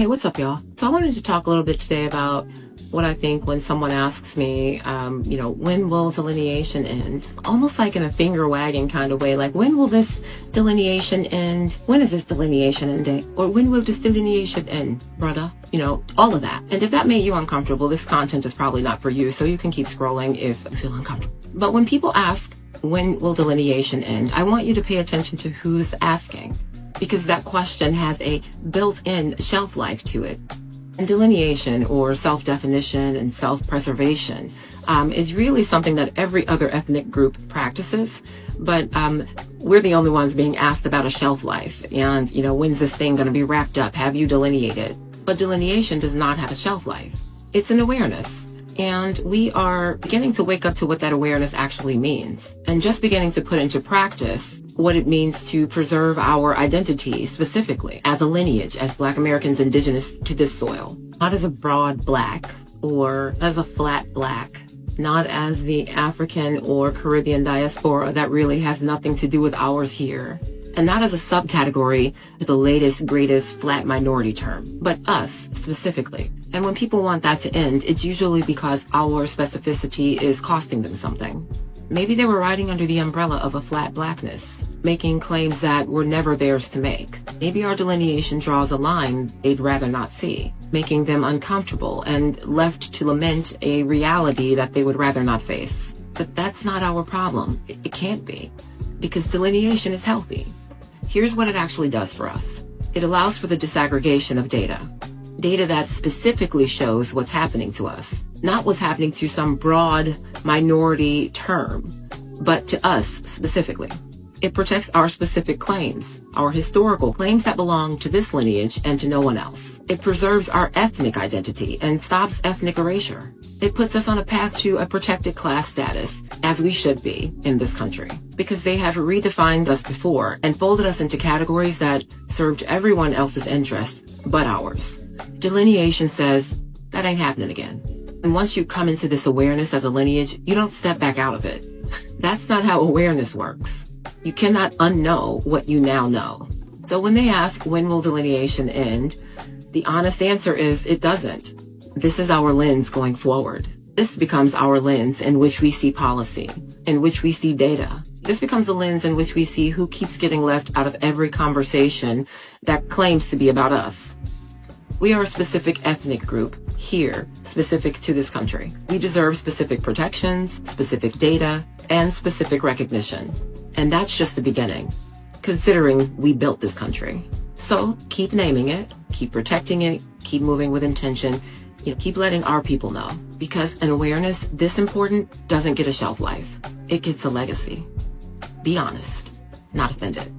Hey, what's up, y'all? So I wanted to talk a little bit today about what I think when someone asks me, when will delineation end? Almost like in a finger wagging kind of way, like, when will this delineation end? When is this delineation ending? Or when will this delineation end, brother? All of that. And if that made you uncomfortable, this content is probably not for you, so you can keep scrolling if you feel uncomfortable. But when people ask, when will delineation end? I want you to pay attention to who's asking, because that question has a built-in shelf life to it. And delineation, or self-definition and self-preservation, is really something that every other ethnic group practices, but we're the only ones being asked about a shelf life. And, when's this thing going to be wrapped up? Have you delineated? But delineation does not have a shelf life. It's an awareness. And we are beginning to wake up to what that awareness actually means, and just beginning to put into practice what it means to preserve our identity, specifically as a lineage, as Black Americans indigenous to this soil. Not as a broad Black or as a flat Black, not as the African or Caribbean diaspora that really has nothing to do with ours here, and not as a subcategory to the latest, greatest flat minority term, but us specifically. And when people want that to end, it's usually because our specificity is costing them something. Maybe they were riding under the umbrella of a flat Blackness, making claims that were never theirs to make. Maybe our delineation draws a line they'd rather not see, making them uncomfortable and left to lament a reality that they would rather not face. But that's not our problem. It can't be, because delineation is healthy. Here's what it actually does for us. It allows for the disaggregation of data. Data that specifically shows what's happening to us, not what's happening to some broad minority term, but to us specifically. It protects our specific claims, our historical claims that belong to this lineage and to no one else. It preserves our ethnic identity and stops ethnic erasure. It puts us on a path to a protected class status, as we should be in this country, because they have redefined us before and folded us into categories that served everyone else's interests but ours. Delineation says, that ain't happening again. And once you come into this awareness as a lineage, you don't step back out of it. That's not how awareness works. You cannot unknow what you now know. So when they ask, when will delineation end? The honest answer is, it doesn't. This is our lens going forward. This becomes our lens in which we see policy, in which we see data. This becomes the lens in which we see who keeps getting left out of every conversation that claims to be about us. We are a specific ethnic group here, specific to this country. We deserve specific protections, specific data, and specific recognition. And that's just the beginning, considering we built this country. So keep naming it, keep protecting it, keep moving with intention, keep letting our people know. Because an awareness this important doesn't get a shelf life. It gets a legacy. Be honest, not offended.